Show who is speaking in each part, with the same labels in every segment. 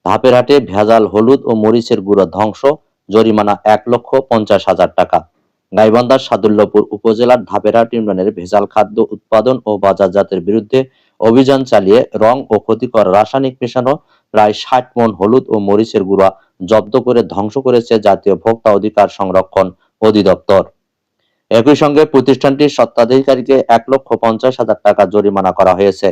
Speaker 1: ধাপেরহাটে ভেজাল হলুদ ও মরিচের গুঁড়ো ধ্বংস, জরিমানা 1,50,000 টাকা। গাইবান্ধার সাদুল্যপুর উপজেলার ধাপেরহাট ইউনিয়নের ভেজাল খাদ্য উৎপাদন ও বাজারজাতের বিরুদ্ধে অভিযান চালিয়ে রং ও ক্ষতিকর রাসায়নিক মেশানো প্রায় 60 মণ হলুদ ও মরিচের গুঁড়া জব্দ করে ধ্বংস করেছে জাতীয় ভোক্তা অধিকার সংরক্ষণ অধিদপ্তর। একই সঙ্গে প্রতিষ্ঠানটির স্বত্বাধিকারীকে 1,50,000 টাকা জরিমানা করা হয়েছে।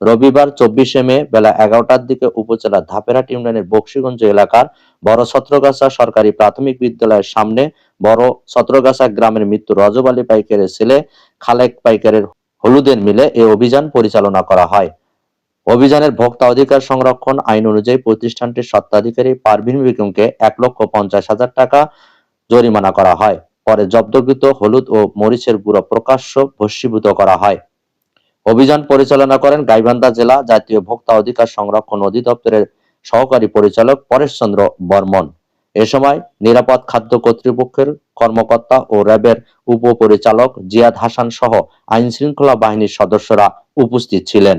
Speaker 1: রবিবার 24শে মে বেলা 11টার দিকে উপজেলার ধাপেরহাট ইউনিয়নের বক্সিগঞ্জ এলাকার বড় ছত্রগাছা সরকারি প্রাথমিক বিদ্যালয়ের সামনে বড় ছত্রগাছা গ্রামের মৃত রজব আলী পাইকারের ছেলে খালেক পাইকারের হলুদের মিলে এই অভিযান পরিচালনা করা হয়। অভিযানের ভোক্তা অধিকার সংরক্ষণ আইন অনুযায়ী প্রতিষ্ঠানটির স্বত্বাধিকারী পারভিন বেগমকে 1,50,000 টাকা জরিমানা করা হয়। পরে জব্দকৃত হলুদ ও মরিচের গুঁড়ো প্রকাশ্য ভস্মীভূত করা হয়। অভিযান পরিচালনা করেন গাইবান্ধা জেলা জাতীয় ভোক্তা অধিকার সংরক্ষণ অধিদপ্তরের সহকারী পরিচালক পরেশ চন্দ্র বর্মন। এ সময় নিরাপদ খাদ্য কর্তৃপক্ষের কর্মকর্তা ও র্যাবের উপপরিচালক জিয়াদ হাসান সহ আইন শৃঙ্খলা বাহিনীর সদস্যরা উপস্থিত ছিলেন।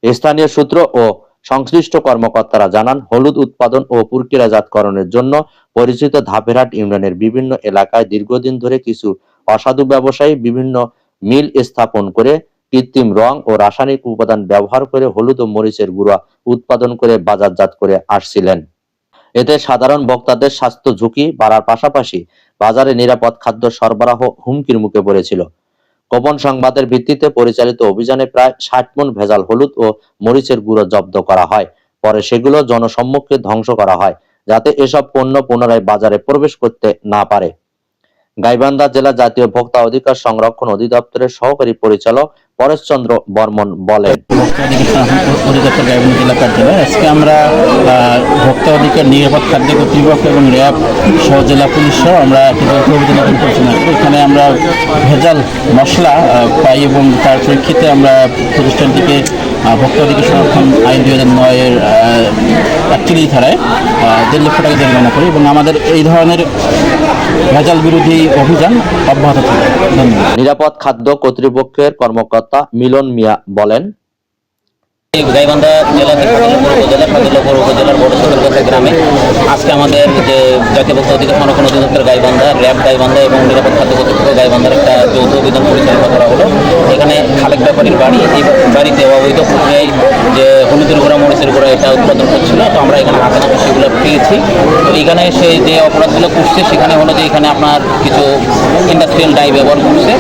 Speaker 1: স্থানীয় সূত্র ও সংশ্লিষ্ট কর্মকর্তারা জানান, হলুদ উৎপাদন ও প্রক্রিয়াজাতকরণের জন্য পরিচিত ধাপেরহাট ইউনিয়নের বিভিন্ন এলাকায় দীর্ঘদিন ধরে কিছু অসাধু ব্যবসায়ী বিভিন্ন মিল স্থাপন করে কৃত্রিম রং ও রাসায়নিক উপাদান ব্যবহার করে হলুদ ও মরিচের গুঁড়া উৎপাদন করে বাজারজাত করে আসছিলেন। এতে সাধারণ ভোক্তাদের স্বাস্থ্য ঝুঁকি বাড়ার পাশাপাশি বাজারে নিরাপদ খাদ্য সরবরাহ হুমকির মুখে পড়েছিল। গোপন সংবাদের ভিত্তিতে পরিচালিত অভিযানে প্রায় 60 মণ ভেজাল হলুদ ও মরিচের গুঁড়ো জব্দ করা হয়। পরে সেগুলো জনসম্মুখে ধ্বংস করা হয়, যাতে এসব পণ্য পুনরায় বাজারে প্রবেশ করতে না পারে। গাইবান্ধা জেলা জাতীয় ভোক্তা অধিকার সংরক্ষণ অধিদপ্তরের সহকারী পরিচালক পরেশ চন্দ্র বর্মন বলেন,
Speaker 2: অধিদপ্তর গাইবান্ধা জেলা কার্যালয় আজকে আমরা ভোক্তা অধিকার নিরাপদ খাদ্য কর্তৃপক্ষ এবং র্যাব সহ জেলা পুলিশ সহ আমরা অভিযান পরিচালনা করি। এখানে আমরা ভেজাল মশলা পাই এবং তার প্রেক্ষিতে আমরা প্রতিষ্ঠানটিকে ভোক্তা অধিকার সংরক্ষণ আইন 2009-এর 41 ধারায় 1.5 লক্ষ টাকা জরিমানা করি এবং আমাদের এই ধরনের ভেজাল বিরোধী অভিযান অব্যাহত থাকে। ধন্যবাদ।
Speaker 1: নিরাপদ খাদ্য কর্তৃপক্ষের কর্মকর্তা মিলন মিয়া বলেন,
Speaker 3: গাইবান্ধা জেলা সাদুল্যপুর উপজেলার বড় ছত্রগাছা গ্রামে আজকে আমাদের যে জাতীয় ভোক্তা অধিকার সংরক্ষণ অধিদপ্তর গাইবান্ধা, র্যাব গাইবান্ধা এবং নিরাপদ খাদ্য কর্তৃপক্ষ গাইবান্ধার একটা যৌথ অভিযান পরিচালনা করা হলো। এখানে খালেক ব্যাপারীর বাড়ি, এই বাড়িতে অবৈধ প্রক্রিয়ায় যে হলুদের গুঁড়া মরিচের গুঁড়া এটা উৎপাদন করছিল। তো আমরা এখানে হাতে নাতে সেগুলো পেয়েছি। তো এখানে সে যে অপরাধগুলো করছে সেখানে হলো যে এখানে আপনার কিছু ইন্ডাস্ট্রিয়াল ডাই ব্যবহার করছে,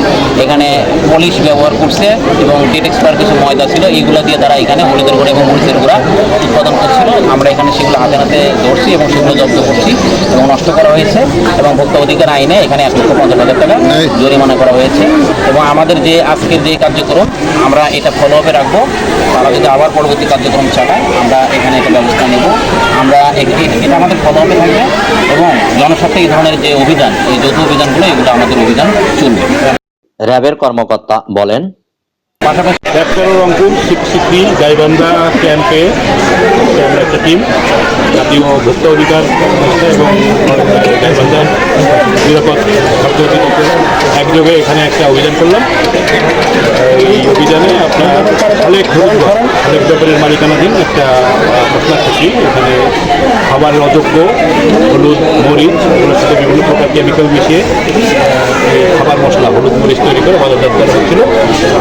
Speaker 3: এখানে পলিশ ব্যবহার করছে এবং ডেট এক্সপায়ার কিছু ময়দা ছিল, এইগুলো দিয়ে তারা এখানে হলুদের গুঁড়া এবং মরিচের গুঁড়া উৎপাদন করছিল। আমরা এখানে সেগুলো হাতে নাতে ধরছি এবং সেগুলো জব্দ করছি এবং নষ্ট করা হয়েছে এবং ভোক্তা অধিকার আইনে এখানে 1,50,000 টাকা জরিমানা করা হয়েছে। এবং আমাদের যে আজকের যে কার্যক্রম আমরা এটা ফলো আপে রাখবো। তারা যদি আবার পরবর্তী কার্যক্রম চালায় আমরা এখানে একটা ব্যবস্থা নেব। আমরা এটা আমাদের ফলো আপে থাকবে এবং জনস্বার্থে এই ধরনের যে অভিযান, এই যৌথ অভিযানগুলো এগুলো আমাদের অভিযান চলবে।
Speaker 1: র্যাবের কর্মকর্তা বলেন,
Speaker 3: পাশাপাশি
Speaker 4: রংপুর সিক্রি গাইবান্ধা ক্যাম্পে আমরা একটা টিম জাতীয় ভোক্তা অধিকার এবং গাইবান্ধা নিরাপদ খাদ্য অধিদপ্তর একযোগে এখানে একটা অভিযান করলাম। এই অভিযানে আপনার খালেক ব্যাপারের মালিকানাধীন একটা মশলা থাকি, এখানে খাবারের অযোগ্য হলুদ মরিচ এগুলোর সাথে বিভিন্ন প্রকার কেমিক্যাল মিশিয়ে খাবার মশলা হলুদ মরিচ তৈরি করে বাজারজাত করা হচ্ছিল।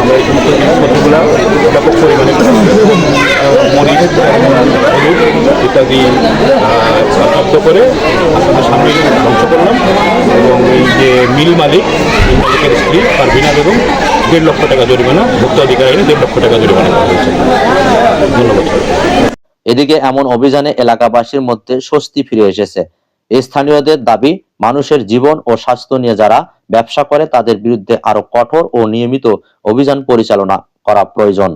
Speaker 4: আমরা এই সমস্ত জিনিসপত্রগুলো ব্যাপক পরিমাণে মরিচ হলুদ ইত্যাদি জব্দ করে আপনাদের সামনে ধ্বংস করলাম এবং এই যে মিল মালিক, এই মালিকের স্ত্রী পারভিনা বেগম 1.5 লক্ষ টাকা জরিমানা, ভোক্তা অধিকার আইনে 1.5 লক্ষ টাকা জরিমানা করা হয়েছে। ধন্যবাদ।
Speaker 1: এদিকে এমন অভিযানে এলাকাবাসীর মধ্যে স্বস্তি ফিরে এসেছে। স্থানীয়দের দাবি, মানুষের জীবন ও স্বাস্থ্য নিয়ে যারা ব্যবসা করে তাদের বিরুদ্ধে আরো কঠোর ও নিয়মিত অভিযান পরিচালনা করা প্রয়োজন।